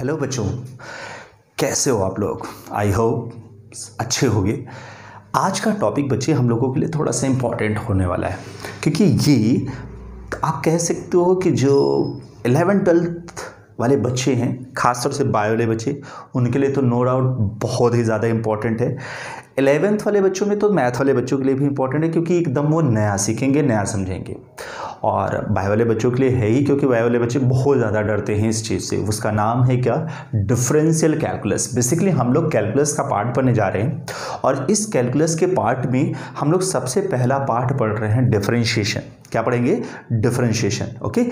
Hello बच्चों, कैसे हो आप लोग। आई होप अच्छे होंगे। आज का टॉपिक बच्चे हम लोगों के लिए थोड़ा सा इम्पॉर्टेंट होने वाला है, क्योंकि ये आप कह सकते हो कि जो 11th-12th वाले बच्चे हैं, खासतौर से बायो वाले बच्चे, उनके लिए तो नो डाउट बहुत ही ज़्यादा इम्पॉर्टेंट है। 11th वाले बच्चों में तो मैथ वाले बच्चों के लिए भी इम्पॉर्टेंट है, क्योंकि एकदम वो नया सीखेंगे, नया समझेंगे। और बायो वाले बच्चों के लिए है ही, क्योंकि बायो वाले बच्चे बहुत ज़्यादा डरते हैं इस चीज़ से। उसका नाम है क्या? Differential calculus. बेसिकली हम लोग कैलकुलस का पार्ट पढ़ने जा रहे हैं, और इस कैलकुलस के पार्ट में हम लोग सबसे पहला पार्ट पढ़ रहे हैं डिफरेंशिएशन। क्या पढ़ेंगे? डिफरेंशिएशन। ओके,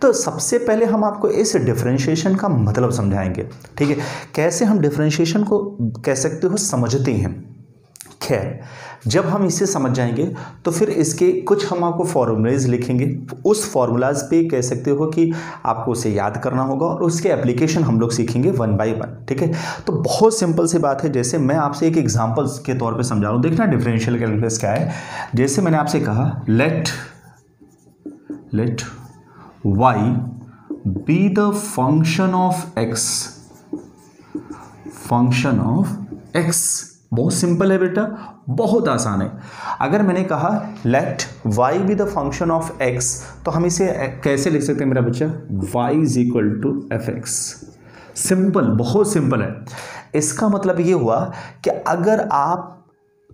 तो सबसे पहले हम आपको इस डिफरेंशिएशन का मतलब समझाएंगे। ठीक है, कैसे हम डिफरेंशिएशन को कह सकते हो समझते हैं। खैर, जब हम इसे समझ जाएंगे तो फिर इसके कुछ हम आपको फॉर्मूलाज लिखेंगे। उस फॉर्मूलाज पे कह सकते हो कि आपको उसे याद करना होगा, और उसके एप्लीकेशन हम लोग सीखेंगे वन बाय वन। ठीक है, तो बहुत सिंपल सी बात है। जैसे मैं आपसे एक एग्जांपल के तौर पे समझा रहा हूँ। देखना डिफरेंशियल कैलकुलस क्या है। जैसे मैंने आपसे कहा let y be the function of x। बहुत सिंपल है बेटा, बहुत आसान है। अगर मैंने कहा let y be the function of x, तो हम इसे कैसे लिख सकते हैं मेरा बच्चा? y is equal to fx। Simple, बहुत सिंपल है। इसका मतलब ये हुआ कि अगर आप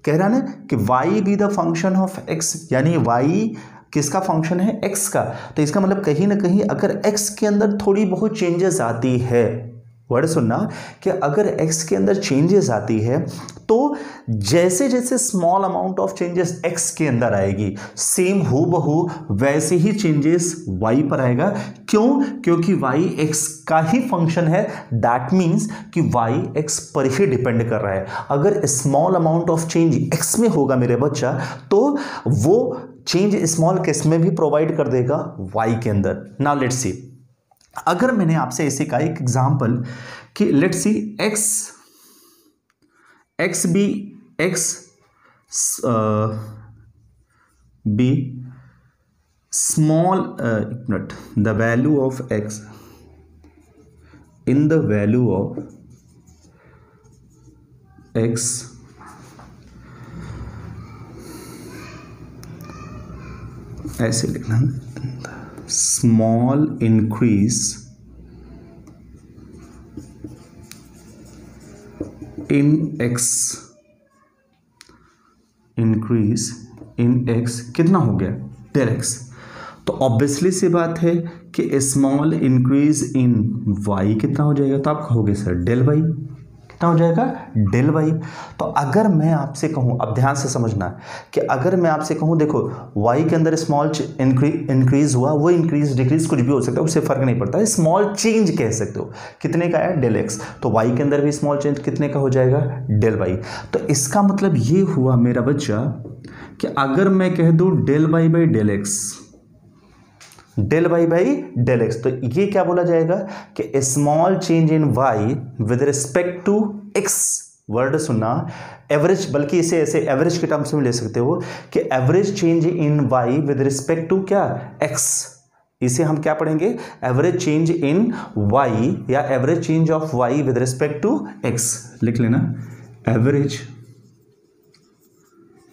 कह रहा ना कि y be the function of x, यानी y किसका फंक्शन है? x का। तो इसका मतलब कहीं ना कहीं अगर x के अंदर थोड़ी बहुत चेंजेस आती है, वर्ड सुनना, कि अगर x के अंदर चेंजेस आती है तो जैसे जैसे small amount of changes x के अंदर आएगी, सेम हूबहू वैसे ही चेंजेस y पर आएगा। क्यों? क्योंकि y x का ही फंक्शन है। दैट मीन्स कि y x पर ही डिपेंड कर रहा है। अगर small amount of change x में होगा मेरे बच्चा, तो वो चेंज स्मॉल केस में भी प्रोवाइड कर देगा y के अंदर। नाउ लेट्स सी, अगर मैंने आपसे ऐसे का एक एग्जांपल कि let's see x be small the value of x in the value of x ऐसे लिखना, स्मॉल इंक्रीज इन x कितना हो गया? Del x। तो ऑब्वियसली सी बात है कि स्मॉल इंक्रीज इन y कितना हो जाएगा? तो आप कहोगे सर डेल y। कितना हो जाएगा? Del y। तो अगर मैं आपसे कहूँ, अब ध्यान से समझना, कि अगर मैं आपसे कहूँ देखो y के अंदर स्मॉल इंक्रीज हुआ, वो इंक्रीज डिक्रीज कुछ भी हो सकता है, उससे फर्क नहीं पड़ता। स्मॉल चेंज कह सकते हो। कितने का है? Del x। तो y के अंदर भी स्मॉल चेंज कितने का हो जाएगा? Del y। तो इसका मतलब ये हुआ मेरा बच्चा कि अगर मैं कह दूँ del y by del x, del y by del x, तो ये क्या बोला जाएगा कि small change in y with respect to x. Word सुनना, एवरेज, बल्कि इसे ऐसे एवरेज के टर्म्स में ले सकते हो कि average change in y with respect to क्या? एक्स। इसे हम क्या पढ़ेंगे? एवरेज चेंज इन वाई, या average change of y with respect to x. लिख लेना, average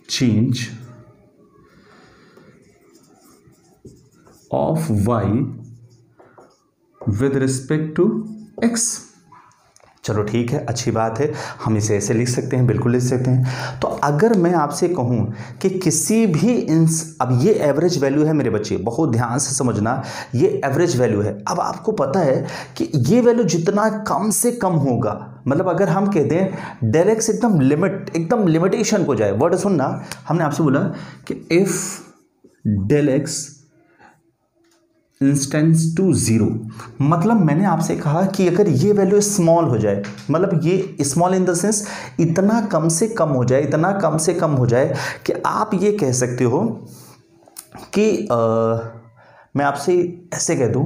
change of y with respect to x। चलो ठीक है, अच्छी बात है, हम इसे ऐसे लिख सकते हैं, बिल्कुल लिख सकते हैं। तो अगर मैं आपसे कहूं कि किसी भी अब ये एवरेज वैल्यू है मेरे बच्चे, बहुत ध्यान से समझना, ये एवरेज वैल्यू है। अब आपको पता है कि ये वैल्यू जितना कम से कम होगा, मतलब अगर हम कहते हैं डेल x एकदम लिमिटेशन को जाए, वर्ड सुनना, हमने आपसे बोला कि if del x instance to zero, मतलब मैंने आपसे कहा कि अगर ये वैल्यू स्मॉल हो जाए, मतलब ये स्मॉल इन द सेंस इतना कम से कम हो जाए, इतना कम से कम हो जाए कि आप ये कह सकते हो कि मैं आपसे ऐसे कह दूं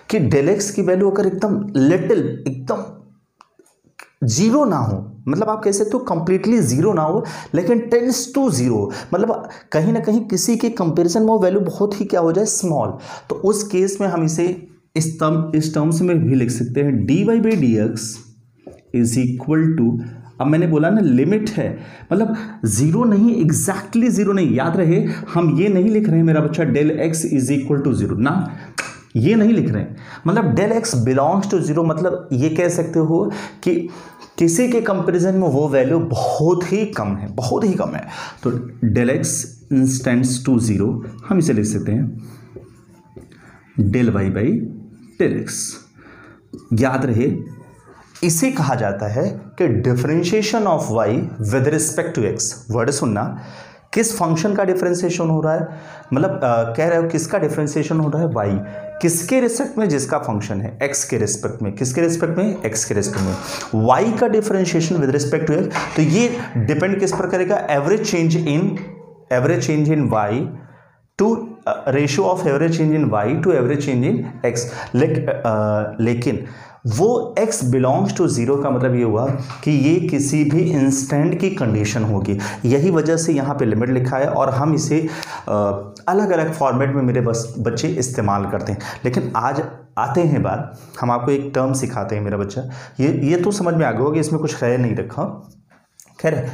कि डेल एक्स की वैल्यू अगर एकदम जीरो ना हो, मतलब आप कह सकते हो कंप्लीटली जीरो ना हो, लेकिन टेंड्स टू जीरो, मतलब कहीं ना कहीं किसी के कंपैरिजन में वो वैल्यू बहुत ही क्या हो जाए? स्मॉल। तो उस केस में हम इसे इस टर्म्स में भी लिख सकते हैं dy by D x is equal to, अब मैंने बोला ना लिमिट है, मतलब जीरो नहीं, एग्जैक्टली जीरो नहीं, याद रहे हम ये नहीं लिख रहे हैं मेरा बच्चा del x is equal to zero ना, ये नहीं लिख रहे हैं, मतलब del x belongs to zero, मतलब ये कह सकते हो कि किसी के कंपैरिजन में वो वैल्यू बहुत ही कम है, बहुत ही कम है, तो del x tends to zero, हम इसे लिख सकते हैं del y by del x. याद रहे इसे कहा जाता है कि differentiation of y with respect to x। Word सुनना, किस फंक्शन का डिफरेंशिएशन हो रहा है, मतलब कह रहे हो किसका डिफरेंशिएशन हो रहा है, y किसके रिस्पेक्ट में, जिसका फंक्शन है x के रिस्पेक्ट में, किसके रिस्पेक्ट में, x के रिस्पेक्ट में, y का differentiation with respect to x। तो ये डिपेंड किस पर करेगा, average change in y to ratio of average change in y to average change in x। लेकिन वो x बिलोंग्स टू जीरो का मतलब ये हुआ कि ये किसी भी इंस्टेंट की कंडीशन होगी, यही वजह से यहाँ पे लिमिट लिखा है और हम इसे अलग अलग फॉर्मेट में मेरे बच्चे इस्तेमाल करते हैं। लेकिन आज आते हैं बात, हम आपको एक टर्म सिखाते हैं मेरा बच्चा, ये तो समझ में आ गया होगा, इसमें कुछ खैर नहीं रखा। खैर,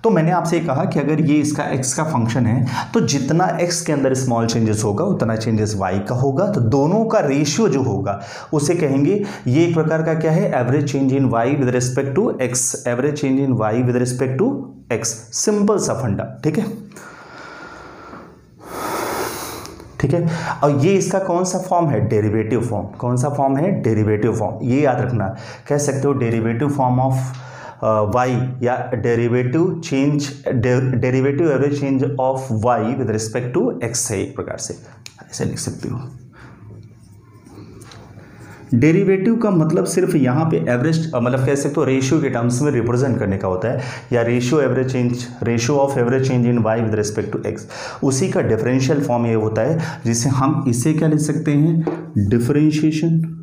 तो मैंने आपसे कहा कि अगर ये इसका x का फंक्शन है तो जितना x के अंदर स्मॉल चेंजेस होगा उतना चेंजेस y का होगा, तो दोनों का रेशियो जो होगा उसे कहेंगे, ये एक प्रकार का क्या है, average change in y with respect to x, average change in y with respect to x, simple सा फंडा, ठीक है। ठीक है, और ये इसका कौन सा फॉर्म है, डेरिवेटिव फॉर्म। कौन सा फॉर्म है, डेरिवेटिव फॉर्म, ये याद रखना, कह सकते हो डेरिवेटिव फॉर्म ऑफ y या derivative average change of y with respect to x है, एक प्रकार से ऐसे लिख सकते हो। डेरिवेटिव का मतलब सिर्फ यहाँ पे एवरेज, मतलब कह सकते हो रेशियो के टर्म्स में रिप्रेजेंट करने का होता है, या ratio of average change in y with respect to x, उसी का डिफरेंशियल फॉर्म ये होता है, जिसे हम इसे क्या लिख सकते हैं, differentiation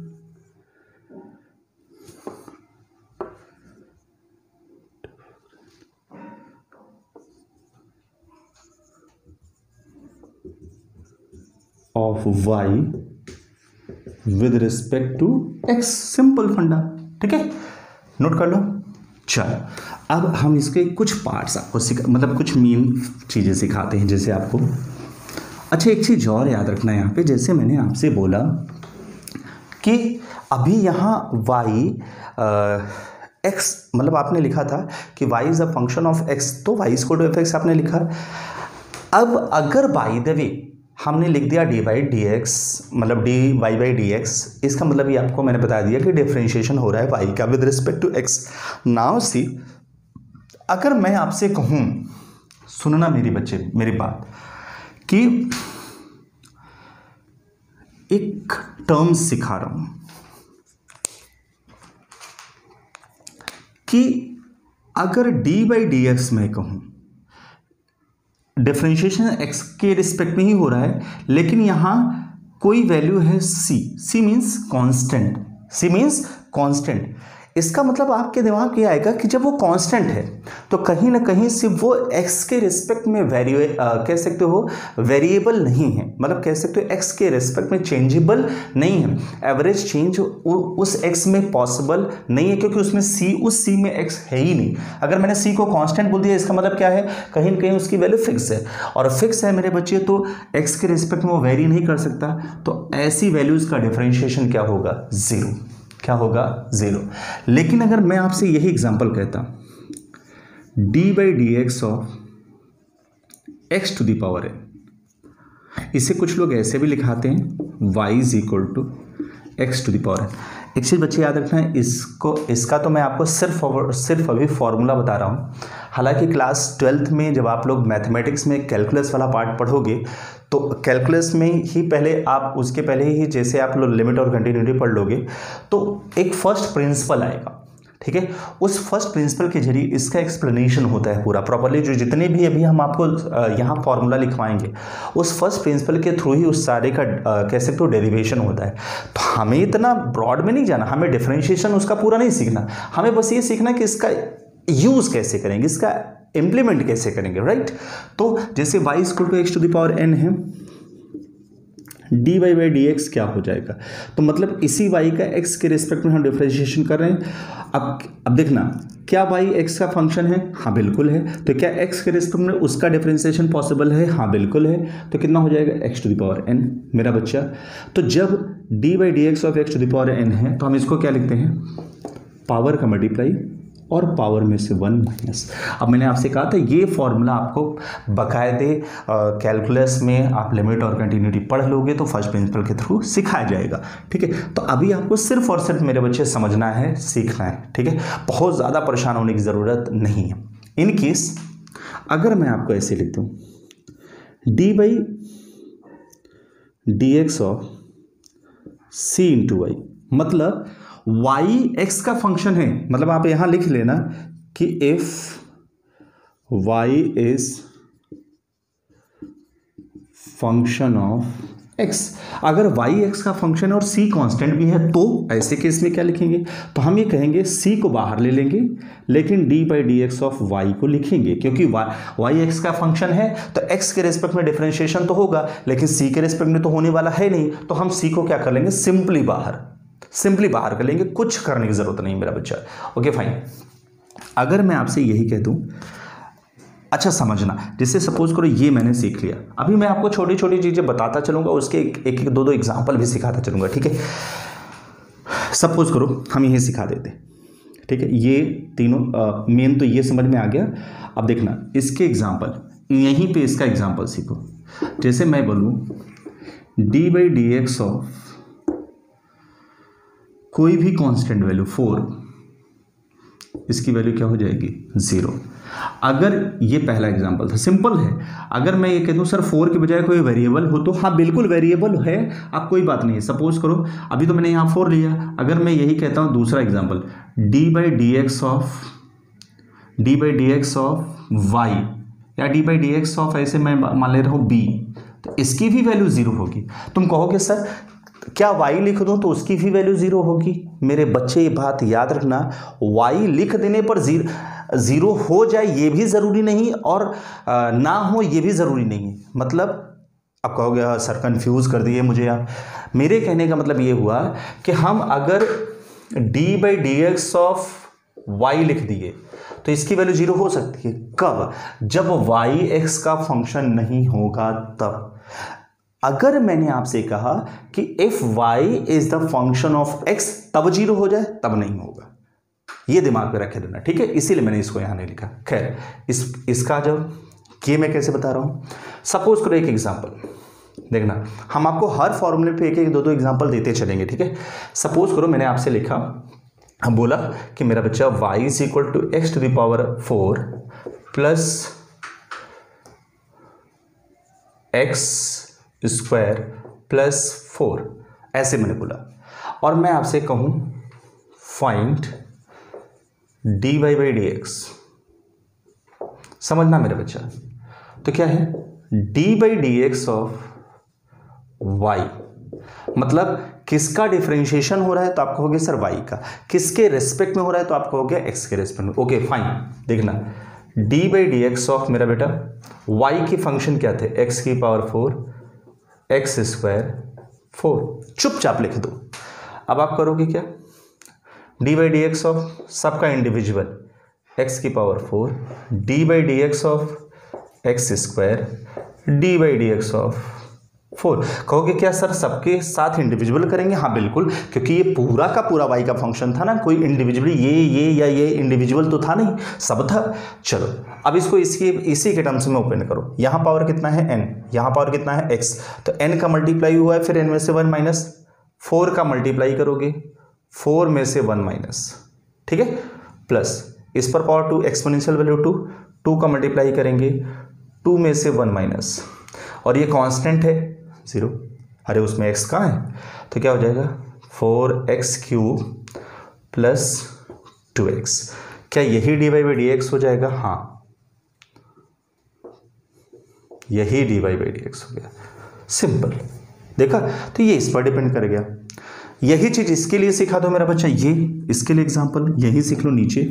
of y with respect to x, simple फंडा, ठीक है, नोट कर लो। चलो अब हम इसके कुछ पार्ट्स आपको मतलब कुछ मेन चीज़ें सिखाते हैं, जैसे आपको अच्छा एक चीज़ और याद रखना है यहाँ पे, जैसे मैंने आपसे बोला कि अभी यहाँ y x, मतलब आपने लिखा था कि y is a function of x, तो y इक्वल टू f(x) आपने लिखा। अब अगर बाय द वे हमने लिख दिया डी बाई डी एक्स, मतलब d y by D x, इसका मतलब ये आपको मैंने बता दिया कि डिफरेंशिएशन हो रहा है वाई का with respect to x. Now see, अगर मैं आपसे कहूँ, सुनना मेरी बच्चे मेरी बात, कि एक टर्म सिखा रहा हूँ कि अगर डी बाई डी एक्स मैं कहूँ, डिफरेंशिएशन x के रिस्पेक्ट में ही हो रहा है, लेकिन यहां कोई वैल्यू है c means constant, c means constant. इसका मतलब आपके दिमाग ये आएगा कि जब वो कांस्टेंट है तो कहीं ना कहीं सिर्फ वो x के रिस्पेक्ट में कह सकते हो वेरिएबल नहीं है, मतलब कह सकते हो x के रिस्पेक्ट में चेंजेबल नहीं है, एवरेज चेंज उस x में पॉसिबल नहीं है, क्योंकि उसमें उस c में x है ही नहीं। अगर मैंने c को कांस्टेंट बोल दिया, इसका मतलब क्या है, कहीं ना कहीं उसकी वैल्यू फिक्स है, और फिक्स है मेरे बच्चे तो x के रिस्पेक्ट में वो वेरी नहीं कर सकता, तो ऐसी वैल्यूज का डिफरेंशिएशन क्या होगा, जीरो। क्या होगा, जीरो। लेकिन अगर मैं आपसे यही एग्जांपल कहता, d by D x of x to the power n, इसे कुछ लोग ऐसे भी लिखाते हैं y is equal to x to the power n। एक चीज़ बच्चे याद रखना है, इसका तो मैं आपको सिर्फ अभी फॉर्मूला बता रहा हूँ। हालांकि क्लास 12th में जब आप लोग मैथमेटिक्स में कैलकुलस वाला पार्ट पढ़ोगे, तो कैलकुलस में ही पहले आप उसके पहले ही जैसे आप लोग लिमिट और कंटिन्यूटी पढ़ लोगे, तो एक फर्स्ट प्रिंसिपल आएगा, ठीक है। उस फर्स्ट प्रिंसिपल के जरिए इसका एक्सप्लेनेशन होता है पूरा प्रॉपर्ली, जो जितने भी अभी हम आपको यहाँ फॉर्मूला लिखवाएंगे, उस फर्स्ट प्रिंसिपल के थ्रू ही उस सारे का कह सकते हो डेरिवेशन होता है। तो हमें इतना ब्रॉड में नहीं जाना, हमें डिफरेंशिएशन उसका पूरा नहीं सीखना, हमें बस ये सीखना कि इसका यूज़ कैसे करेंगे, इसका इम्प्लीमेंट कैसे करेंगे, राइट। तो जैसे y equal to x to the power n है, d y by D x क्या हो जाएगा, तो मतलब इसी y का x के रिस्पेक्ट में हम डिफरेंशिएशन कर रहे हैं। अब देखना, क्या y x का फंक्शन है, हाँ बिल्कुल है। तो क्या x के रिस्पेक्ट में उसका डिफरेंशिएशन पॉसिबल है, हाँ बिल्कुल है। तो कितना हो जाएगा, x to the power n मेरा बच्चा। तो जब d by D x of x to the power n है तो हम इसको क्या लिखते हैं, पावर का मल्टीप्लाई और पावर में से 1 माइनस। अब मैंने आपसे कहा था ये फॉर्मूला आपको बाकायदे कैलकुलस में आप लिमिट और कंटिन्यूटी पढ़ लोगे तो फर्स्ट प्रिंसिपल के थ्रू सिखाया जाएगा, ठीक है। तो अभी आपको सिर्फ और सिर्फ मेरे बच्चे समझना है, सीखना है, ठीक है। बहुत ज़्यादा परेशान होने की ज़रूरत नहीं है। इन केस अगर मैं आपको ऐसे लिख दूँ, d by D x of c into y, मतलब y x का फंक्शन है, मतलब आप यहां लिख लेना कि if y is function of x, अगर y x का फंक्शन है और c कांस्टेंट भी है तो ऐसे केस में क्या लिखेंगे, तो हम ये कहेंगे c को बाहर ले लेंगे लेकिन d by D x of y को लिखेंगे, क्योंकि y x का फंक्शन है तो x के रिस्पेक्ट में डिफरेंशिएशन तो होगा लेकिन c के रिस्पेक्ट में तो होने वाला है नहीं। तो हम c को क्या कर लेंगे, सिंपली बाहर कर लेंगे, कुछ करने की जरूरत नहीं मेरा बच्चा। Okay fine. अगर मैं आपसे यही कह दूं, अच्छा समझना, जैसे सपोज करो ये मैंने सीख लिया, अभी मैं आपको छोटी छोटी चीजें बताता चलूंगा, उसके एक दो एग्जांपल भी सिखाता चलूंगा, ठीक है। सपोज करो हम यही सिखा देते, ठीक है। ये तीनों मेन तो ये समझ में आ गया। अब देखना इसके एग्जाम्पल, यहीं पे इसका एग्जाम्पल सीखो। जैसे मैं बोलूँ D by D x of कोई भी कांस्टेंट वैल्यू 4, इसकी वैल्यू क्या हो जाएगी, 0। अगर ये पहला एग्जांपल था, सिंपल है। अगर मैं ये कह दूं सर 4 के बजाय कोई वेरिएबल हो, तो हाँ बिल्कुल वेरिएबल है, आप कोई बात नहीं है। सपोज करो अभी तो मैंने यहाँ 4 लिया, अगर मैं यही कहता हूँ दूसरा example, D by D x of Y, या D by D x of ऐसे मैं मान ले रहा हूँ बी, तो इसकी भी वैल्यू 0 होगी। तुम कहोगे सर क्या y लिख दूं तो उसकी भी वैल्यू 0 होगी। मेरे बच्चे ये बात याद रखना, y लिख देने पर 0 हो जाए ये भी ज़रूरी नहीं और ना हो ये भी ज़रूरी नहीं। मतलब आप कहोगे हाँ सर कंफ्यूज कर दिए मुझे आप। मेरे कहने का मतलब ये हुआ कि हम अगर d by D x of y लिख दिए तो इसकी वैल्यू 0 हो सकती है। कब, जब y x का फंक्शन नहीं होगा तब। अगर मैंने आपसे कहा कि if y is the function of x तब 0 हो जाए, तब नहीं होगा। ये दिमाग में रखे देना, ठीक है। इसीलिए मैंने इसको यहां नहीं लिखा। खैर इसका जब कि मैं कैसे बता रहा हूं, सपोज करो एक एग्जांपल देखना, हम आपको हर फॉर्मूले पे एक दो एग्जांपल देते चलेंगे, ठीक है। सपोज करो मैंने आपसे लिखा, हम बोला कि मेरा बच्चा y is equal to x to the power 4 plus x square plus 4, ऐसे मैंने बोला। और मैं आपसे कहूं find d y by D x, समझना मेरे बच्चा, तो क्या है d by D x of y, मतलब किसका डिफरेंशिएशन हो रहा है तो आप कहोगे सर वाई का, किसके रेस्पेक्ट में हो रहा है तो आप कहोगे एक्स के रेस्पेक्ट में। Okay fine. देखना D by D x of मेरा बेटा वाई की फंक्शन क्या थे, एक्स की पावर 4 एक्स स्क्वायर 4, चुपचाप लिख दो। अब आप करोगे क्या, D by D x of सबका इंडिविजुअल एक्स की power 4 D by D x of x square D by D x of 4। कहोगे क्या सर सबके साथ इंडिविजुअल करेंगे, हाँ बिल्कुल, क्योंकि ये पूरा का पूरा y का फंक्शन था ना, कोई इंडिविजुअली ये या ये इंडिविजुअल तो था नहीं, सब था। चलो अब इसको इसी के टर्म्स में ओपन करो। यहाँ पावर कितना है n, यहाँ पावर कितना है x, तो n का मल्टीप्लाई हुआ है, फिर n में से 1 माइनस 4 का मल्टीप्लाई करोगे 4 में से 1 माइनस, ठीक है, प्लस इस पर पावर 2 एक्सपोनेंशियल वैल्यू 2 का मल्टीप्लाई करेंगे 2 में से 1 माइनस, और ये कांस्टेंट है 0, अरे उसमें x कहाँ है, तो क्या हो जाएगा 4x क्यूब प्लस 2x। क्या यही d y by D x हो जाएगा, हाँ यही d y by D x हो गया, सिंपल। देखा, तो ये इस पर डिपेंड कर गया। यही चीज इसके लिए सिखा दो मेरा बच्चा, ये इसके लिए एग्जांपल यही सीख लो नीचे,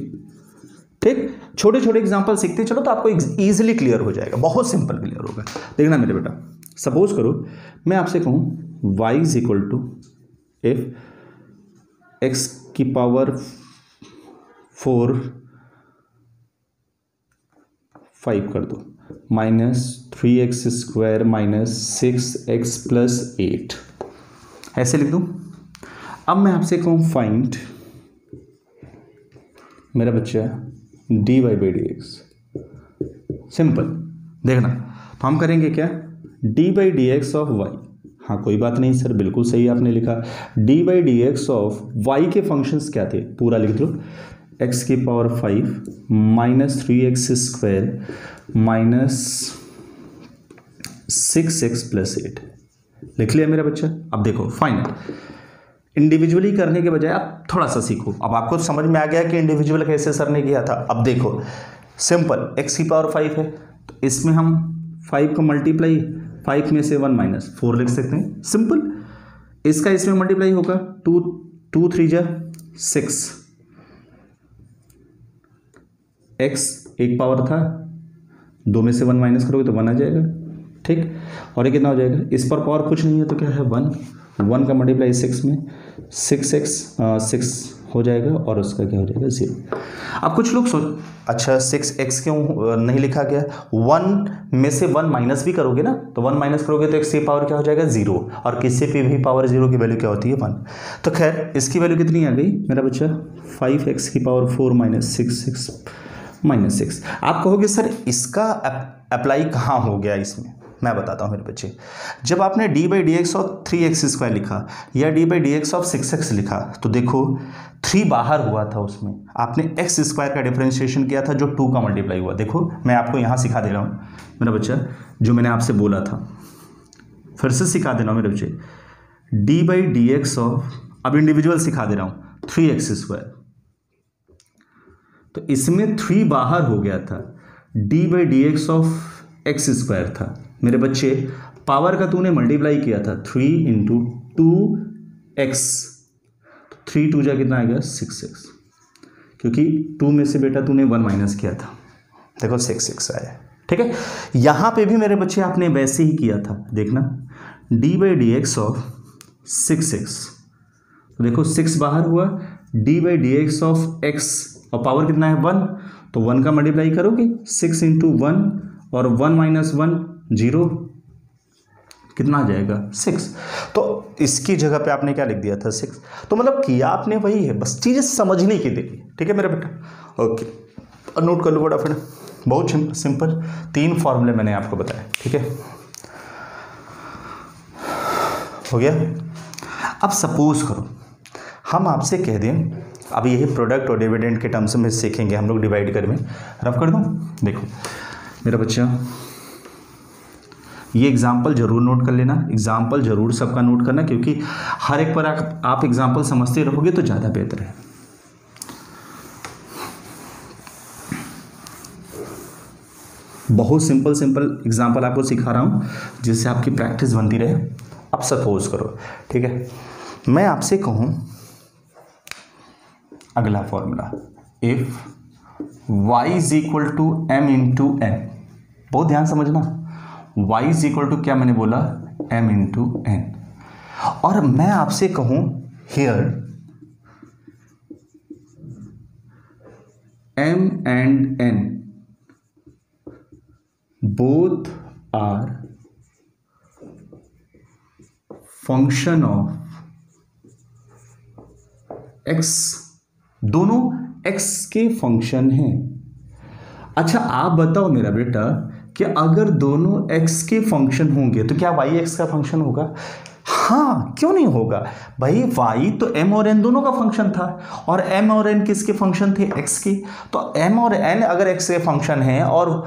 ठीक। छोटे छोटे एग्जांपल सीखते चलो तो आपको इजीली क्लियर हो जाएगा, बहुत सिंपल क्लियर होगा। देखना मेरे बेटा, सपोज करो मैं आपसे कहूँ y is equal to if x की पावर 5 कर दो -3x² -6x+8 ऐसे लिख दूँ। अब मैं आपसे कहूँ फाइंड मेरा बच्चा dy/dx। सिंपल देखना, तो हम करेंगे क्या, dy/dx ऑफ y। हाँ कोई बात नहीं सर, बिल्कुल सही आपने लिखा। dy/dx ऑफ y के फंक्शंस क्या थे, पूरा लिख दो। x की पावर 5 -3x² -6x+8 लिख लिया मेरा बच्चा। अब देखो फाइनल इंडिविजुअली करने के बजाय आप थोड़ा सा सीखो। अब आपको समझ में आ गया कि इंडिविजुअल कैसे सर ने किया था। अब देखो सिंपल, x की पावर 5 है तो इसमें हम 5 को मल्टीप्लाई 5 में से 1 - 4 लिख सकते हैं। सिंपल, इसका इसमें मल्टीप्लाई होगा 2 3 जा 6, x एक पावर था, 2 में से 1 माइनस करोगे तो 1 आ जाएगा, ठीक। और ये कितना हो जाएगा, इस पर पावर कुछ नहीं है तो क्या है 1 का मल्टीप्लाई 6 में 6 हो जाएगा और उसका क्या हो जाएगा 0। अब कुछ लोग सोच, अच्छा 6x क्यों नहीं लिखा गया, 1 में से 1 माइनस भी करोगे ना, तो 1 माइनस करोगे तो x की पावर क्या हो जाएगा 0, और किसी पे भी पावर 0 की वैल्यू क्या होती है 1। तो खैर इसकी वैल्यू कितनी आ गई मेरा बच्चा, 5x की पावर 4 -6x -6। आप कहोगे सर इसका अप्लाई कहाँ हो गया इसमें, मैं बताता हूँ मेरे बच्चे। जब आपने dy/dx ऑफ 3x² लिखा या dy/dx ऑफ 6x लिखा तो देखो 3 बाहर हुआ था, उसमें आपने x² का डिफरेंशिएशन किया था जो 2 का मल्टीप्लाई हुआ। देखो मैं आपको यहाँ सिखा दे रहा हूँ मेरा बच्चा, जो मैंने आपसे बोला था फिर से सिखा दे रहा हूँ मेरे बच्चे। dy/dx ऑफ, अब इंडिविजुअल सिखा दे रहा हूँ, 3x², तो इसमें 3 बाहर हो गया था, dy/dx ऑफ x² था मेरे बच्चे। पावर का तूने मल्टीप्लाई किया था 3 × 2x, 3 2 जा कितना आएगा 6x, क्योंकि 2 में से बेटा तूने 1 माइनस किया था, देखो 6x आया, ठीक है। यहाँ पे भी मेरे बच्चे आपने वैसे ही किया था, देखना dy/dx ऑफ 6x, तो देखो 6 बाहर हुआ, dy/dx ऑफ x और पावर कितना है 1, तो 1 का मल्टीप्लाई करोगे 6 × 1 और 1 - 1 0, कितना आ जाएगा 6। तो इसकी जगह पे आपने क्या लिख दिया था 6। तो मतलब किया आपने वही है, बस चीज़ें समझने की देखिए, ठीक है मेरा बेटा। ओके, और नोट कर लो फटाफट, बहुत सिंपल 3 फॉर्मूले मैंने आपको बताया, ठीक है, हो गया। अब सपोज करो हम आपसे कह दें, अब यही प्रोडक्ट और डिविडेंड के टर्म्स में सीखेंगे हम लोग, डिवाइड कर में रफ कर दूं। देखो मेरा बच्चा ये एग्जाम्पल जरूर नोट कर लेना, एग्जाम्पल जरूर सबका नोट करना, क्योंकि हर एक पर आप एग्जाम्पल समझते रहोगे तो ज़्यादा बेहतर है। बहुत सिंपल एग्जाम्पल आपको सिखा रहा हूँ जिससे आपकी प्रैक्टिस बनती रहे। अब सपोज करो, ठीक है, मैं आपसे कहूँ अगला formula, if y is equal to m × n, बहुत ध्यान समझना, y इज इक्वल टू क्या मैंने बोला m × n, और मैं आपसे कहूं here m and n both are function of x, दोनों x के फंक्शन हैं। अच्छा आप बताओ मेरा बेटा कि अगर दोनों x के फंक्शन होंगे तो क्या y x का फंक्शन होगा? हाँ, क्यों नहीं होगा भाई, y तो m और n दोनों का फंक्शन था, और m और n किसके फंक्शन थे? x के। तो m और n अगर x के फंक्शन हैं और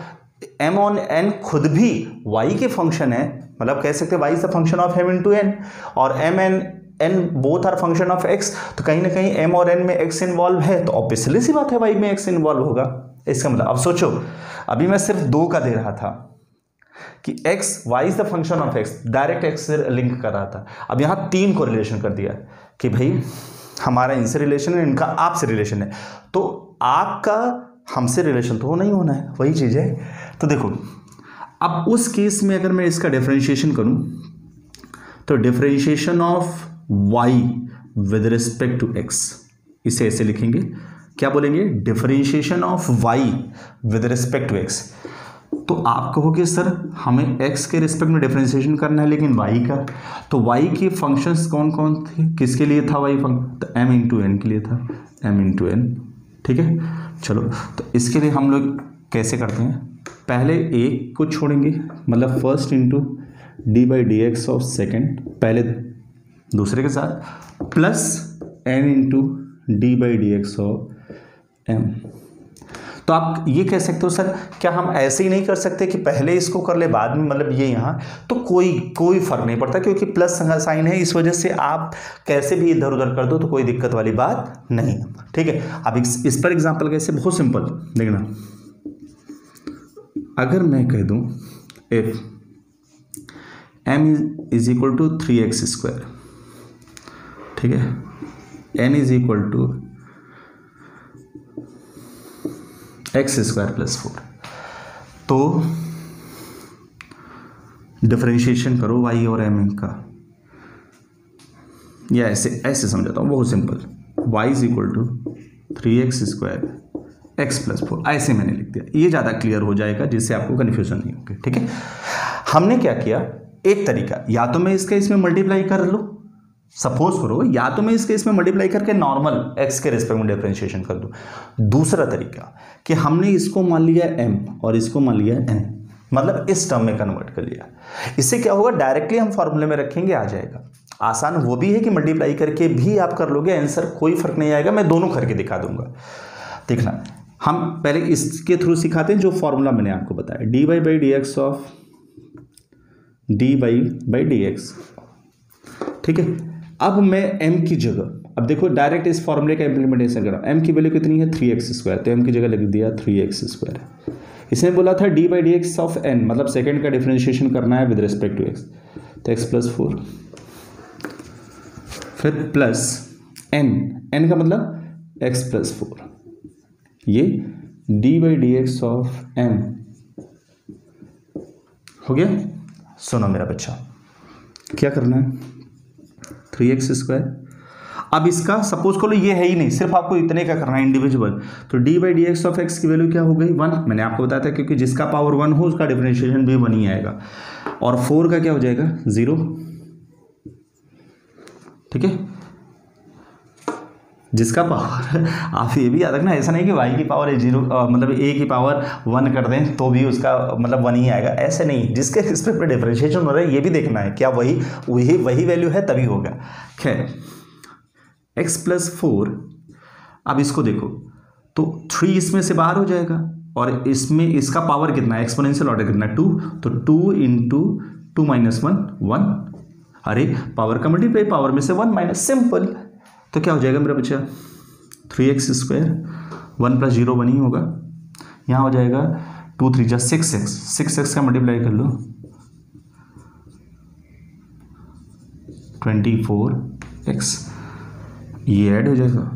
m और n खुद भी y के फंक्शन है, मतलब कह सकते हैं y is the function of m × n, और m and n both are function of x, तो कहीं ना कहीं m और n में x इन्वॉल्व है, तो ऑब्वियसली सी बात है y में x इन्वॉल्व होगा। इसका मतलब अब सोचो, अभी मैं सिर्फ 2 का दे रहा था कि x y is the function of x, direct x से लिंक कर रहा था। अब यहाँ 3 को रिलेशन कर दिया कि भाई हमारा इनसे रिलेशन है, इनका आपसे रिलेशन है, तो आपका हमसे रिलेशन तो नहीं होना है, वही चीज़ है। तो देखो अब उस केस में अगर मैं इसका डिफरेंशिएशन करूं तो differentiation of y with respect to x, इसे ऐसे लिखेंगे, क्या बोलेंगे, differentiation of y with respect to x। तो आप कहोगे सर हमें x के रिस्पेक्ट में डिफरेंशिएशन करना है लेकिन y का, तो y के फंक्शंस कौन कौन थे, किसके लिए था y फंक्शन, तो m इंटू एन के लिए था, m इंटू एन। ठीक है, चलो तो इसके लिए हम लोग कैसे करते हैं, पहले एक को छोड़ेंगे, मतलब first into d by D x of second, पहले दूसरे के साथ, plus n into d by D x of m. तो आप ये कह सकते हो सर क्या हम ऐसे ही नहीं कर सकते कि पहले इसको कर ले बाद में, मतलब ये यहाँ, तो कोई फर्क नहीं पड़ता क्योंकि प्लस साइन है, इस वजह से आप कैसे भी इधर उधर कर दो तो कोई दिक्कत वाली बात नहीं। ठीक है, अब इस पर एग्जांपल कैसे, बहुत सिंपल देखना, अगर मैं कह दूं if m is equal to 3x square, ठीक है, n is equal to x square plus 4, तो डिफरेंशिएशन करो y और m का, या ऐसे समझाता हूँ, बहुत simple, y is equal to 3x square x plus 4, ऐसे मैंने लिख दिया, ये ज़्यादा क्लियर हो जाएगा जिससे आपको कन्फ्यूजन नहीं होगी। ठीक है, हमने क्या किया, एक तरीका, या तो मैं इसका इसमें मल्टीप्लाई कर लो, सपोज करो, या तो मैं इसके इसमें मल्टीप्लाई करके नॉर्मल x के रिस्पेक्ट में डिफरेंशिएशन कर दूं। दूसरा तरीका कि हमने इसको मान लिया m और इसको मान लिया n, मतलब इस टर्म में कन्वर्ट कर लिया। इससे क्या होगा, डायरेक्टली हम फॉर्मूले में रखेंगे, आ जाएगा। आसान वो भी है कि मल्टीप्लाई करके भी आप कर लोगे, आंसर कोई फर्क नहीं आएगा, मैं दोनों करके दिखा दूंगा। देखना, हम पहले इसके थ्रू सिखाते हैं जो फॉर्मूला मैंने आपको बताया, d y by D x of d y by D x. ठीक है, अब मैं m की जगह, अब देखो डायरेक्ट इस फॉर्मूले का इंप्लीमेंटेशन कर रहा हूँ, m की वैल्यू कितनी है 3x स्क्वायर, तो m की जगह लिख दिया 3x स्क्वायर। इसने बोला था d by D x of n, मतलब सेकेंड का डिफरेंशिएशन करना है विद रिस्पेक्ट टू x, तो x प्लस 4, फिर प्लस n का मतलब x प्लस 4, ये d by D x of m हो गया। सुनो मेरा बच्चा, क्या करना है, 3x स्क्वायर, अब इसका सपोज करो ये है ही नहीं, सिर्फ आपको इतने का करना है इंडिविजुअल, तो d by D x of x की वैल्यू क्या हो गई 1, मैंने आपको बताया था क्योंकि जिसका पावर 1 हो उसका डिफरेंशिएशन भी 1 ही आएगा, और 4 का क्या हो जाएगा 0। ठीक है, जिसका पावर आप ये भी याद रखना, ऐसा नहीं कि y की पावर 0 मतलब a की पावर 1 कर दें तो भी उसका मतलब 1 ही आएगा, ऐसे नहीं, जिसके रिस्पेक्ट में डिफरेंशिएशन हो रहा है ये भी देखना है क्या वही वैल्यू है तभी होगा। खैर, x प्लस 4, अब इसको देखो तो 3 इसमें से बाहर हो जाएगा और इसमें इसका पावर कितना है, एक्सपोनेंशियल ऑर्डर कितना है 2, तो 2 इंटू 2 माइनस 1, अरे पावर का मल्टीप्लाई, पावर में से 1 माइनस, सिंपल। तो क्या हो जाएगा मेरा बच्चा 3x स्क्वायर, 1 प्लस 0 1 ही होगा, यहाँ हो जाएगा 2 3 जा 6x का मल्टीप्लाई कर लो 24x, ये ऐड हो जाएगा,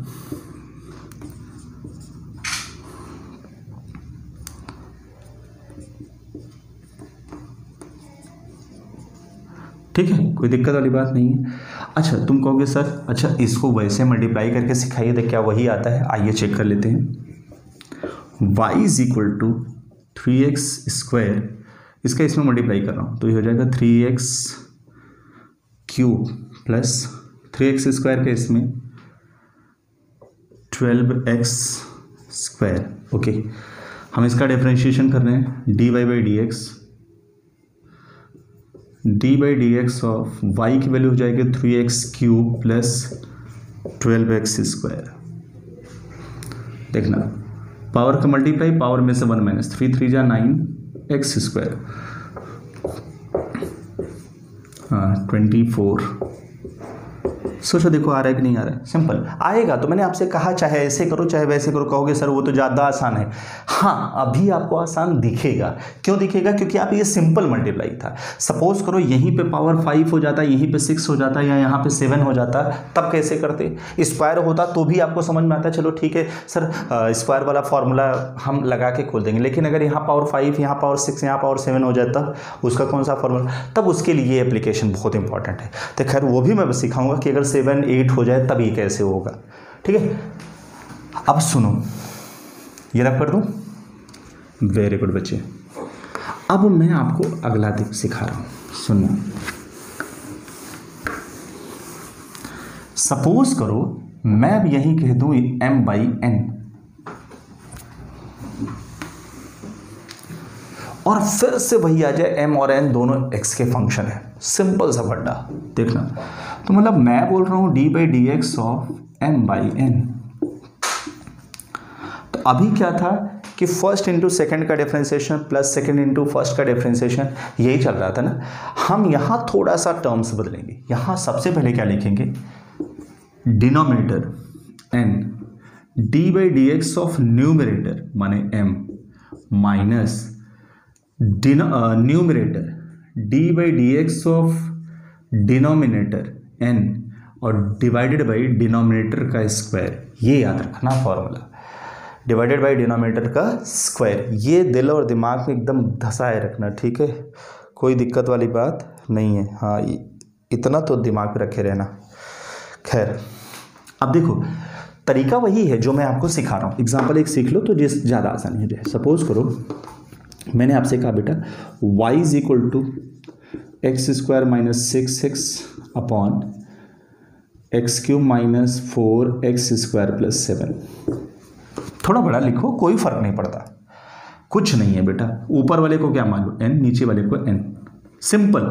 ठीक है, कोई दिक्कत वाली बात नहीं है। अच्छा, तुम कहोगे सर अच्छा इसको वैसे मल्टीप्लाई करके सिखाइए तो क्या वही आता है, आइए चेक कर लेते हैं। y is equal to 3x square, इसका इसमें मल्टीप्लाई कर रहा हूँ तो ये हो जाएगा 3x cube plus 3x square के इसमें 12x स्क्वायर। ओके, हम इसका डिफरेंशिएशन कर रहे हैं, dy by D x, d by D x of y की वैल्यू हो जाएगी 3x cube plus 12x square. देखना, पावर का मल्टीप्लाई, पावर में से 1 माइनस, 3 3 जा 9x स्क्वायर, हाँ 24 सोचो देखो आ रहा है कि नहीं आ रहा है। सिंपल आएगा तो मैंने आपसे कहा चाहे ऐसे करो चाहे वैसे करो, कहोगे सर वो तो ज़्यादा आसान है। हाँ अभी आपको आसान दिखेगा, क्यों दिखेगा? क्योंकि आप ये सिंपल मल्टीप्लाई था। सपोज करो यहीं पे पावर 5 हो जाता, यहीं पे 6 हो जाता या यहाँ पे 7 हो जाता, तब कैसे करते? स्क्वायर होता तो भी आपको समझ में आता, चलो ठीक है सर स्क्वायर वाला फॉर्मूला हम लगा के खोल देंगे। लेकिन अगर यहाँ पावर 5 यहाँ पावर 6 यहाँ पावर 7 हो जाता उसका कौन सा फॉर्मूला? तब उसके लिए ये एप्लीकेशन बहुत इंपॉर्टेंट है। तो खैर वो भी मैं सिखाऊंगा कि अगर 7 8 हो जाए तब ये कैसे होगा। ठीक है, अब सुनो, ये रब कर दूं। वेरी गुड बच्चे, अब मैं आपको अगला दिख सिखा रहा हूं, सुनना। सपोज करो मैं अब यही कह दूं m/n और फिर से वही आ जाए m और n दोनों x के फंक्शन है। सिंपल सा फंडा देखना। तो मतलब मैं बोल रहा हूं d/dx ऑफ m/n। तो अभी क्या था कि फर्स्ट इंटू सेकेंड का differentiation plus second into first का डिफरेंशिएशन, यही चल रहा था ना। हम यहां थोड़ा सा टर्म्स बदलेंगे। यहां सबसे पहले क्या लिखेंगे? Denominator n d/dx of numerator माने m minus numerator d/dx of denominator n और डिवाइडेड बाई डिनोमिनेटर का स्क्वायर। ये याद रखना फॉर्मूला, डिवाइडेड बाई डिनोमिनेटर का स्क्वायर। ये दिल और दिमाग में एकदम धसाए रखना, ठीक है? कोई दिक्कत वाली बात नहीं है। हाँ इतना तो दिमाग में रखे रहना। खैर अब देखो तरीका वही है जो मैं आपको सिखा रहा हूँ। एग्जाम्पल एक सीख लो तो जिस ज़्यादा आसानी हो जाए। सपोज करो मैंने आपसे कहा बेटा y is equal to x² minus 6x upon x³ minus 4x² plus 7। थोड़ा बड़ा लिखो, कोई फर्क नहीं पड़ता, कुछ नहीं है बेटा। ऊपर वाले को क्या मान लो n, नीचे वाले को n। सिंपल,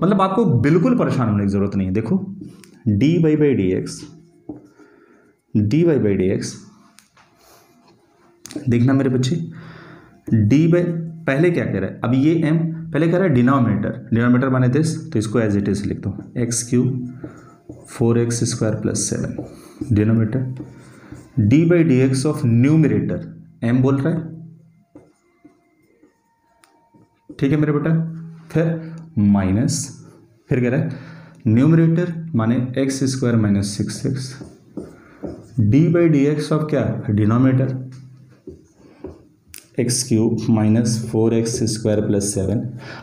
मतलब आपको बिल्कुल परेशान होने की जरूरत नहीं है। देखो dy/dx देखना मेरे बच्चे, पहले क्या कह रहा है? अब ये m पहले कह रहा है डिनोमिनेटर माने दिस, तो इसको एज इट इज लिख दो x³ 4x² plus 7 denominator d/dx of numerator m बोल रहा है, ठीक है मेरे बेटा। फिर माइनस, फिर कह रहा है न्यूमरेटर माने x² minus 6x d/dx of क्या? Denominator x³ minus 4x² plus 7।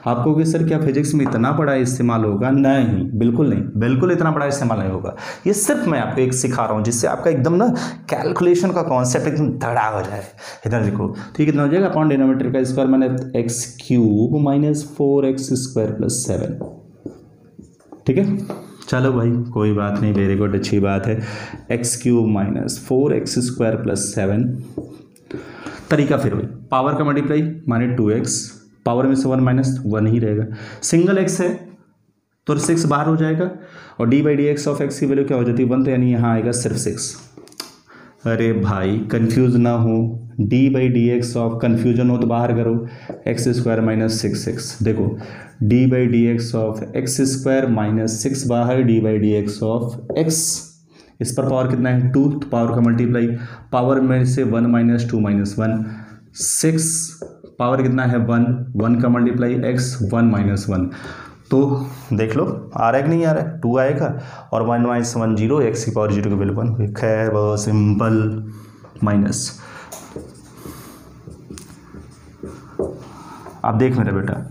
आप कहोगे सर क्या फिजिक्स में इतना बड़ा इस्तेमाल होगा? नहीं, बिल्कुल नहीं, बिल्कुल इतना बड़ा इस्तेमाल नहीं होगा। ये सिर्फ मैं आपको एक सिखा रहा हूँ जिससे आपका एकदम ना कैलकुलेशन का कॉन्सेप्ट एकदम धड़ा हो जाए। इधर देखो तो ये कितना हो जाएगा? अपॉन डिनोमिनेटर का स्क्वायर माने x³ माइनस 4x² प्लस 7। ठीक है, चलो भाई कोई बात नहीं, वेरी गुड, अच्छी बात है। x³ minus 4x² plus 7। तरीका फिर वही, पावर का मल्टीप्लाई माने 2x, पावर में से 1 माइनस 1 ही रहेगा। सिंगल x है तो 6 बाहर हो जाएगा और d/dx ऑफ x की वैल्यू क्या हो जाती है? 1, तो यानी यहाँ आएगा सिर्फ 6। अरे भाई कंफ्यूज ना हो, d/dx ऑफ कन्फ्यूजन हो तो बाहर करो x² माइनस 6x। देखो d/dx ऑफ x² माइनस 6 बाहर, d/dx ऑफ x, इस पर पावर कितना है? 2, तो पावर का मल्टीप्लाई, पावर में से 1 माइनस 2 माइनस 1, 6 पावर कितना है? 1, 1 का मल्टीप्लाई x 1 माइनस 1। तो देख लो आ रहा है कि नहीं आ रहा है? 2 आएगा और 1 माइनस 1 0, x की पावर 0 की वैल्यू 1। खैर बहुत सिंपल, माइनस। अब देख मेरा बेटा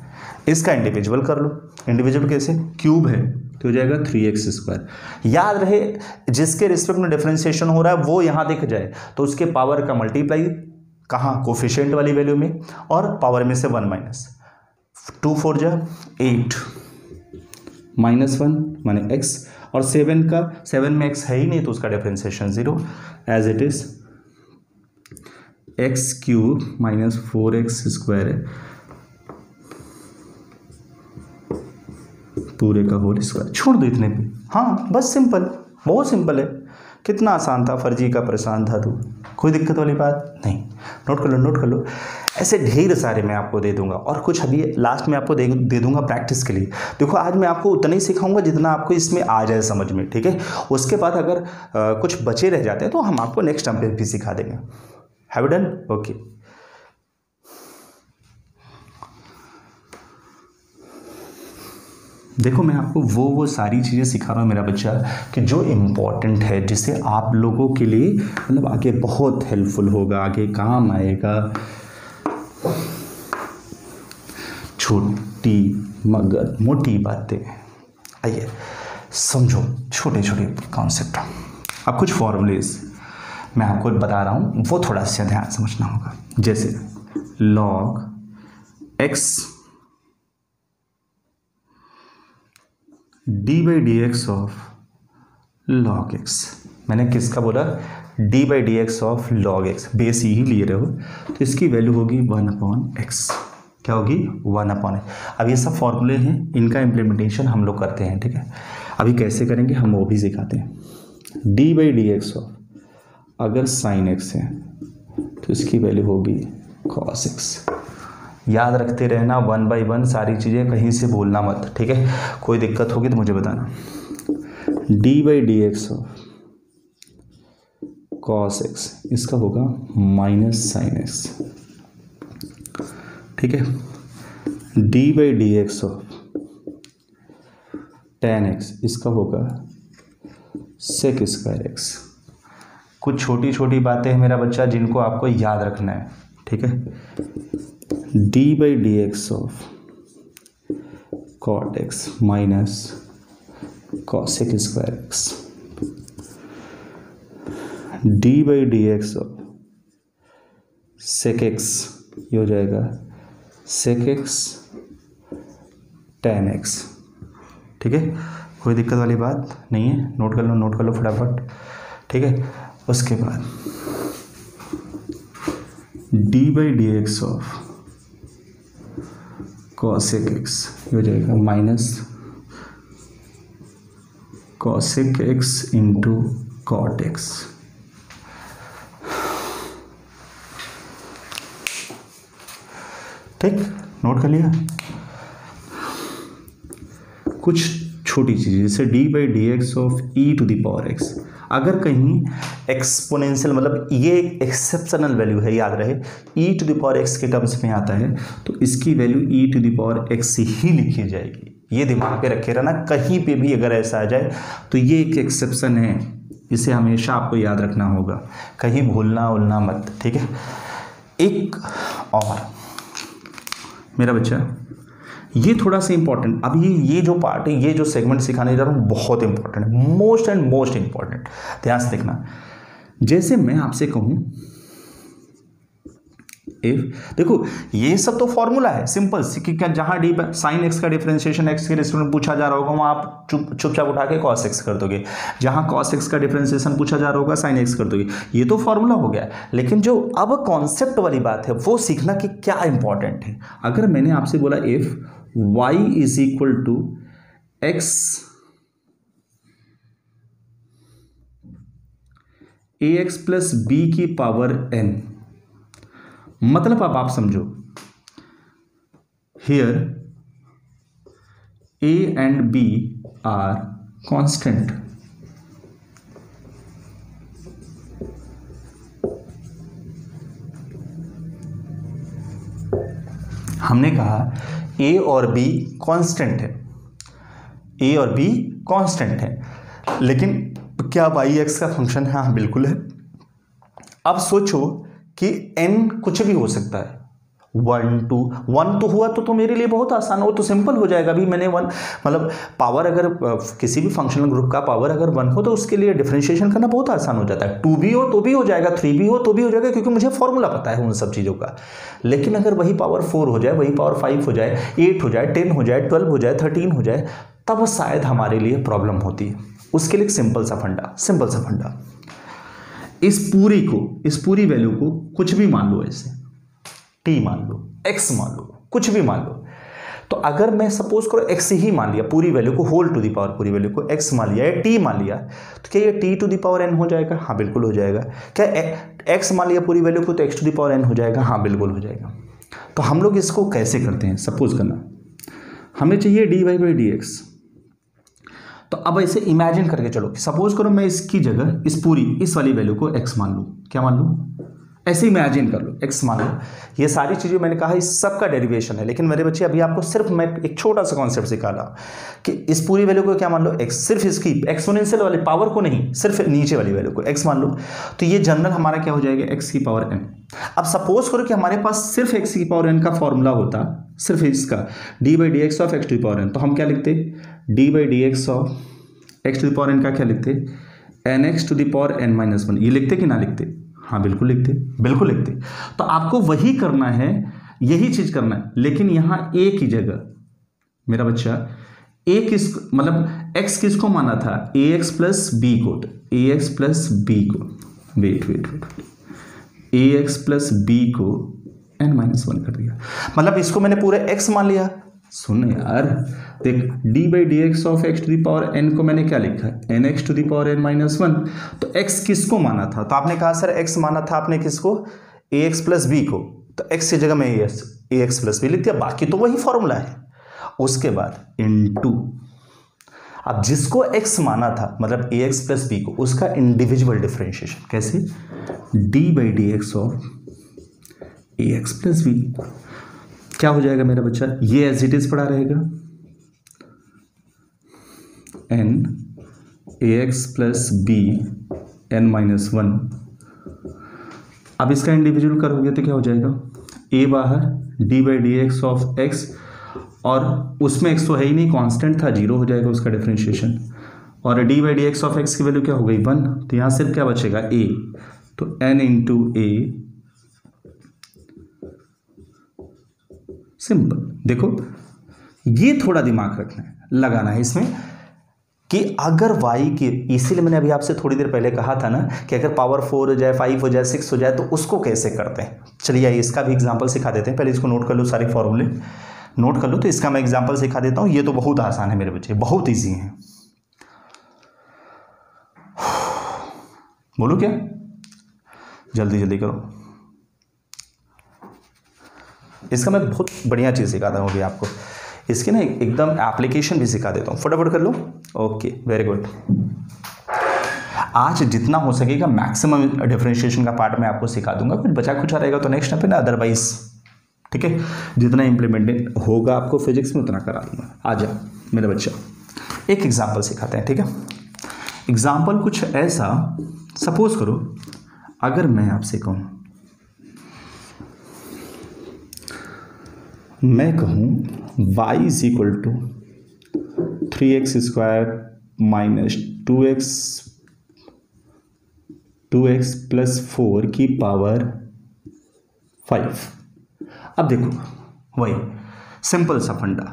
इसका इंडिविजुअल कर लो। इंडिविजुअल कैसे? क्यूब है तो हो जाएगा 3x²। याद रहे जिसके रिस्पेक्ट में डिफरेंशिएशन हो रहा है वो यहाँ दिख जाए तो उसके पावर का मल्टीप्लाई कहाँ? कोफिशिएंट वाली वैल्यू में, और पावर में से 1 माइनस 2 4 जा 8 माइनस 1 माने x, और 7 में x है ही नहीं तो उसका differentiation 0 as it is x³ minus 4x² है पूरे का होल स्क्वायर। छोड़ दो इतने पे। हाँ बस सिंपल, बहुत सिंपल है। कितना आसान था, फर्जी का परेशान था तू, कोई दिक्कत वाली बात नहीं। नोट कर लो, नोट कर लो। ऐसे ढेर सारे मैं आपको दे दूंगा और कुछ अभी लास्ट में आपको दे दूंगा प्रैक्टिस के लिए। देखो आज मैं आपको उतना ही सिखाऊंगा जितना आपको इसमें आ जाए समझ में, ठीक है। उसके बाद अगर कुछ बचे रह जाते हैं तो हम आपको नेक्स्ट टाइम पे भी सिखा देंगे। Have done? ओके। देखो मैं आपको वो सारी चीज़ें सिखा रहा हूँ मेरा बच्चा कि जो इम्पोर्टेंट है, जिससे आप लोगों के लिए मतलब आगे बहुत हेल्पफुल होगा, आगे काम आएगा। छोटी मगर मोटी बातें, आइए समझो छोटे छोटे कॉन्सेप्ट। अब कुछ फॉर्मूलेज मैं आपको बता रहा हूँ, वो थोड़ा सा ध्यान समझना होगा। जैसे log x D by D x of log x। मैंने किसका बोला? D by D x of log x। Base यही लिए रहे हो तो इसकी वैल्यू होगी 1/x। क्या होगी? 1/x। अब ये सब फॉर्मूले हैं, इनका इम्प्लीमेंटेशन हम लोग करते हैं, ठीक है। अभी कैसे करेंगे हम वो भी सिखाते हैं। D by D x of अगर साइन x है तो इसकी वैल्यू होगी cos x। याद रखते रहना 1/1 सारी चीज़ें, कहीं से भूलना मत, ठीक है। कोई दिक्कत होगी तो मुझे बताना। D by D x of cos x इसका होगा माइनस साइन x, ठीक है। D by D x of tan x इसका होगा sec स्क्वायर x। कुछ छोटी छोटी बातें हैं मेरा बच्चा जिनको आपको याद रखना है, ठीक है। D by D x of cot x minus cosec square x. D by D x of sec x, ये हो जाएगा सेक एक्स टेन एक्स, ठीक है। कोई दिक्कत वाली बात नहीं है, नोट कर लो, नोट कर लो फटाफट, ठीक है। उसके बाद d by D x of cosec x, ये हो जाएगा minus cosec x into cot x. ठीक, नोट कर लिया। कुछ छोटी चीज़ जैसे d by D x of e to the power x. अगर कहीं एक्सपोनेंशियल मतलब ये एक एक्सेप्शनल वैल्यू है, याद रहे E to the power X के टर्म्स में आता है तो इसकी value E to the power X ही लिखी जाएगी। ये दिमाग पे रखे रहना, कहीं पे भी अगर ऐसा आ जाए तो ये एक एक्सेप्शन है, इसे हमेशा आपको याद रखना होगा, कहीं भूलना उलना मत, ठीक है। एक और मेरा बच्चा, ये थोड़ा सा इंपॉर्टेंट, अब ये जो पार्ट है, ये जो सेगमेंट सिखाने जा रहा हूँ बहुत इंपॉर्टेंट है, मोस्ट एंड मोस्ट इंपॉर्टेंट, ध्यान से देखना। जैसे मैं आपसे कहूँ इफ, देखो ये सब तो फॉर्मूला है सिंपल, कि जहाँ डी साइन एक्स का डिफरेंशिएशन एक्स के रिस्पेक्ट में पूछा जा रहा होगा वहाँ आप चुपचाप उठा के कॉस एक्स कर दोगे, जहाँ कॉस एक्स का डिफरेंशिएशन पूछा जा रहा होगा साइन एक्स कर दोगे, ये तो फॉर्मूला हो गया। लेकिन जो अब कॉन्सेप्ट वाली बात है वो सीखना कि क्या इंपॉर्टेंट है। अगर मैंने आपसे बोला if y is equal to x a x plus b की पावर n, मतलब अब आप समझो here a and b are constant. हमने कहा a और b कांस्टेंट है, a और b कांस्टेंट है, लेकिन क्या y x का फंक्शन है? हाँ बिल्कुल है। अब सोचो कि n कुछ भी हो सकता है, 1 तो हुआ तो मेरे लिए बहुत आसान हो, तो सिंपल हो जाएगा। अभी मैंने 1 मतलब पावर, अगर किसी भी फंक्शनल ग्रुप का पावर अगर 1 हो तो उसके लिए डिफरेंशिएशन करना बहुत आसान हो जाता है। 2 भी हो तो भी हो जाएगा, 3 भी हो तो भी हो जाएगा, क्योंकि मुझे फॉर्मूला पता है उन सब चीज़ों का। लेकिन अगर वही पावर 4 हो जाए, वही पावर 5 हो जाए, 8 हो जाए, 10 हो जाए, 12 हो जाए, 13 हो जाए, तब शायद हमारे लिए प्रॉब्लम होती है। उसके लिए सिंपल सा फंडा, इस पूरी वैल्यू को कुछ भी मान लो, ऐसे t मान लो, x मान लो, कुछ भी मान लो, तो अगर मैं सपोज करो x ही मान लिया, पूरी वैल्यू को, होल टू द पावर पूरी वैल्यू को x मान लिया या t मान लिया, तो क्या ये t to the power n हो जाएगा? हाँ बिल्कुल हो जाएगा। क्या x मान लिया पूरी वैल्यू को तो x to the power n हो जाएगा? हाँ बिल्कुल हो जाएगा। तो हम लोग इसको कैसे करते हैं? सपोज करना हमें चाहिए dy बाई dx। तो अब ऐसे इमेजिन करके चलो, सपोज करो मैं इसकी जगह इस वाली वैल्यू को x मान लूँ। क्या मान लूँ? ऐसे इमेजिन कर लो, x मान लो। ये सारी चीज़ें मैंने कहा इस सब का डेरिवेशन है, लेकिन मेरे बच्चे अभी आपको सिर्फ मैं एक छोटा सा कॉन्सेप्ट सिखा रहा कि इस पूरी वैल्यू को क्या मान लो? x। सिर्फ इसकी एक्सपोनेंशियल वाली पावर को नहीं, सिर्फ नीचे वाली वैल्यू को x मान लो। तो ये जनरल हमारा क्या हो जाएगा? x की पावर n। अब सपोज करो कि हमारे पास सिर्फ x की पावर n का फॉर्मूला होता, सिर्फ इसका d by D x of x to the power n, तो हम क्या लिखते? d by D x of x to the power n का क्या लिखते? nx to the power n minus 1। ये लिखते कि ना लिखते? हाँ बिल्कुल लिखते, बिल्कुल लिखते। तो आपको वही करना है, यही चीज करना है, लेकिन यहां a की जगह मेरा बच्चा a किस मतलब x किसको माना था? ax प्लस b को। तो ax प्लस b को, वेट ax प्लस b को n माइनस 1 कर दिया। मतलब इसको मैंने पूरे x मान लिया। सुन यार, देख d by D x of x to the power n को मैंने क्या लिखा है? nx to the power n minus 1। तो x किसको माना था? तो आपने कहा सर x माना था आपने किसको? ax प्लस b को। तो x की जगह में ax प्लस b लिख दिया, बाकी तो वही फॉर्मूला है। उसके बाद इनटू, अब जिसको x माना था मतलब ax प्लस b को, उसका इंडिविजुअल डिफरेंशिएशन कैसे? d by D x of ax plus b। क्या हो जाएगा मेरा बच्चा? ये एज इट इज पड़ा रहेगा, n ax plus b n minus 1। अब इसका इंडिविजुअल करोगे तो क्या हो जाएगा? a बाहर, d by D x of x, और उसमें x तो है ही नहीं, कांस्टेंट था, 0 हो जाएगा उसका डिफरेंशिएशन। और d by D x of x की वैल्यू क्या हो गई? 1। तो यहाँ सिर्फ क्या बचेगा? a। तो n इंटू a। सिंपल। देखो ये थोड़ा दिमाग रखना है, लगाना है इसमें कि अगर y की, इसीलिए मैंने अभी आपसे थोड़ी देर पहले कहा था ना कि अगर पावर 4 हो जाए, 5 हो जाए, 6 हो जाए, तो उसको कैसे करते हैं। चलिए इसका भी एग्जांपल सिखा देते हैं। पहले इसको नोट कर लो, सारे फॉर्मूले नोट कर लो। तो इसका मैं एग्जांपल सिखा देता हूँ। ये तो बहुत आसान है मेरे बच्चे, बहुत ईजी है। बोलो क्या? जल्दी जल्दी करो। इसका मैं बहुत बढ़िया चीज़ सिखाता हूँ अभी आपको। इसकी ना एकदम एप्लीकेशन भी सिखा देता हूँ, फटाफट कर लो। Okay, very good. आज जितना हो सकेगा मैक्सिमम डिफरेंशिएशन का पार्ट मैं आपको सिखा दूंगा। कुछ बचा कुछ रहेगा तो नेक्स्ट टाइम पे ना, अदरवाइज ठीक है, जितना इम्प्लीमेंटेड होगा आपको फिजिक्स में उतना करा दूंगा। आ जाओ मेरे बच्चा, एक एग्जाम्पल सिखाते हैं, ठीक है। एग्जाम्पल कुछ ऐसा, सपोज करो अगर मैं आपसे कहूँ, मैं कहूँ y is equal to 3x square minus 2x plus 4 की पावर 5। अब देखो वही सिंपल सा फंडा,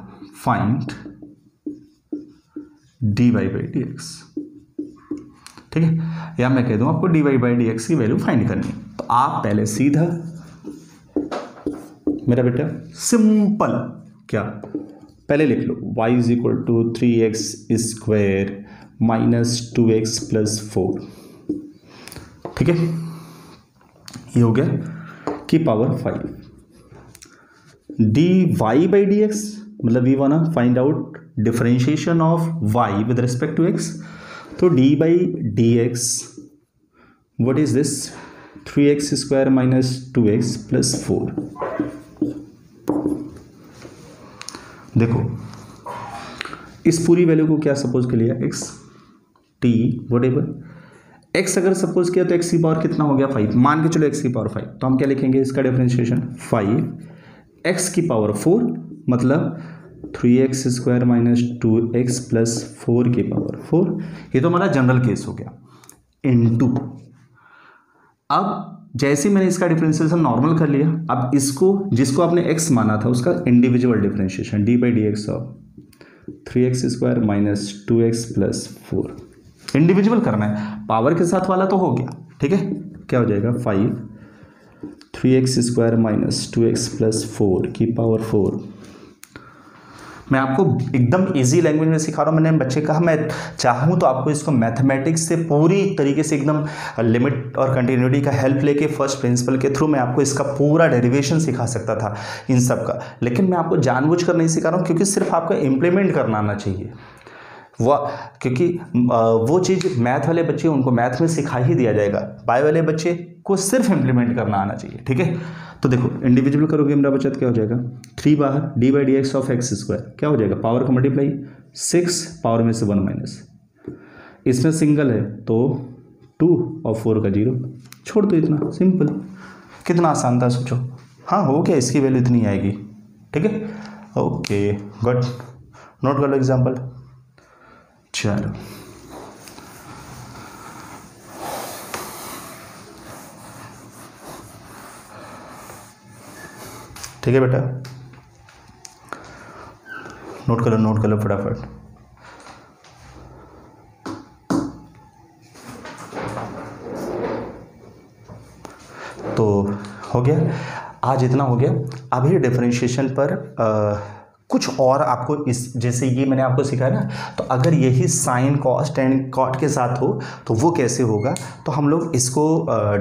find dy by D x, ठीक है। या मैं कह दूँ आपको dy बाई डी एक्स की वैल्यू फाइंड करनी है। तो आप पहले सीधा मेरा बेटा सिंपल क्या, पहले लिख लो y is equal to 3x square minus 2x plus 4, ठीक है। ये हो गया की power 5। dy by D x मतलब we wanna find out differentiation of y with respect to x। तो d by D x what is this? 3x square minus 2x plus 4। देखो इस पूरी वैल्यू को क्या सपोज कर लिया? x t what ever. x अगर सपोज किया तो x की पावर कितना हो गया? 5। मान के चलो x की पावर 5, तो हम क्या लिखेंगे इसका डिफरेंशिएशन? 5 x की पावर 4 मतलब 3x square minus 2x plus 4 की पावर 4। ये तो हमारा जनरल केस हो गया। इनटू, अब जैसे मैंने इसका डिफरेंशिएशन नॉर्मल कर लिया, अब इसको जिसको आपने x माना था उसका individual differentiation d by D x of 3x square minus 2x plus 4 individual करना है। पावर के साथ वाला तो हो गया, ठीक है। क्या हो जाएगा? 5 3x square minus 2x plus 4 की पावर 4 मैं आपको एकदम इजी लैंग्वेज में सिखा रहा हूँ। मैंने बच्चे कहा मैं चाहूँ तो आपको इसको मैथमेटिक्स से पूरी तरीके से एकदम लिमिट और कंटिन्यूटी का हेल्प लेके फर्स्ट प्रिंसिपल के थ्रू मैं आपको इसका पूरा डेरिवेशन सिखा सकता था इन सब का, लेकिन मैं आपको जानबूझकर नहीं सिखा रहा हूँ क्योंकि सिर्फ आपको इम्प्लीमेंट करना आना चाहिए। क्योंकि वो चीज़ मैथ वाले बच्चे उनको मैथ में सिखा ही दिया जाएगा, बायो वाले बच्चे को सिर्फ इम्प्लीमेंट करना आना चाहिए। ठीक है, तो देखो इंडिविजुअल करोगे मेरा बच्चा क्या हो जाएगा, 3 बाहर d/dx ऑफ x स्क्वायर क्या हो जाएगा, पावर का मल्टीप्लाई 6 पावर में से 1 माइनस, इसमें सिंगल है तो 2 और 4 का 0, छोड़ दो। इतना सिंपल, कितना आसान था सोचो। हाँ हो गया, इसकी वैल्यू इतनी आएगी। ठीक है, ओके गुड, नोट कर लो एग्जाम्पल। चलो ठीक है बेटा, नोट कर लो फटाफट। तो हो गया, आज इतना हो गया। अभी डिफरेंशिएशन पर कुछ और आपको इस जैसे ये मैंने आपको सिखाया ना, तो अगर यही साइन कॉस टेन कॉट के साथ हो तो वो कैसे होगा, तो हम लोग इसको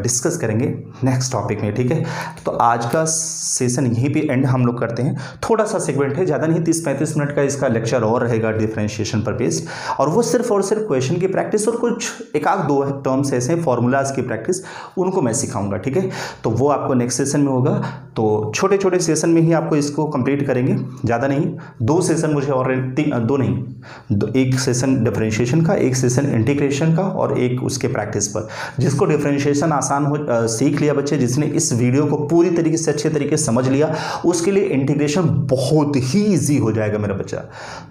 डिस्कस करेंगे नेक्स्ट टॉपिक में। ठीक है, तो आज का सेशन यहीं पे एंड हम लोग करते हैं। थोड़ा सा सेगमेंट है, ज़्यादा नहीं, 30-35 मिनट का इसका लेक्चर और रहेगा डिफरेंशिएशन पर बेस्ड, और वो सिर्फ और सिर्फ क्वेश्चन की प्रैक्टिस और कुछ एक आध 2 टर्म्स ऐसे फॉर्मूलाज की प्रैक्टिस, उनको मैं सिखाऊंगा। ठीक है, तो वो आपको नेक्स्ट सेशन में होगा। तो छोटे छोटे सेशन में ही आपको इसको कंप्लीट करेंगे, ज़्यादा नहीं। 2 सेशन मुझे और 2 नहीं, एक सेशन डिफरेंशिएशन का, एक सेशन इंटीग्रेशन का, और एक उसके प्रैक्टिस पर। जिसको डिफरेंशिएशन आसान हो सीख लिया बच्चे, जिसने इस वीडियो को पूरी तरीके से अच्छे तरीके से समझ लिया, उसके लिए इंटीग्रेशन बहुत ही ईजी हो जाएगा मेरा बच्चा।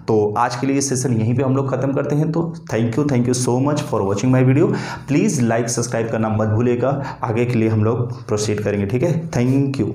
तो आज के लिए इस सेशन यहीं पे हम लोग खत्म करते हैं। तो thank you so much for watching my video. Please like subscribe करना मत भूलिएगा, आगे के लिए हम लोग प्रोसीड करेंगे। ठीक है, थैंक यू।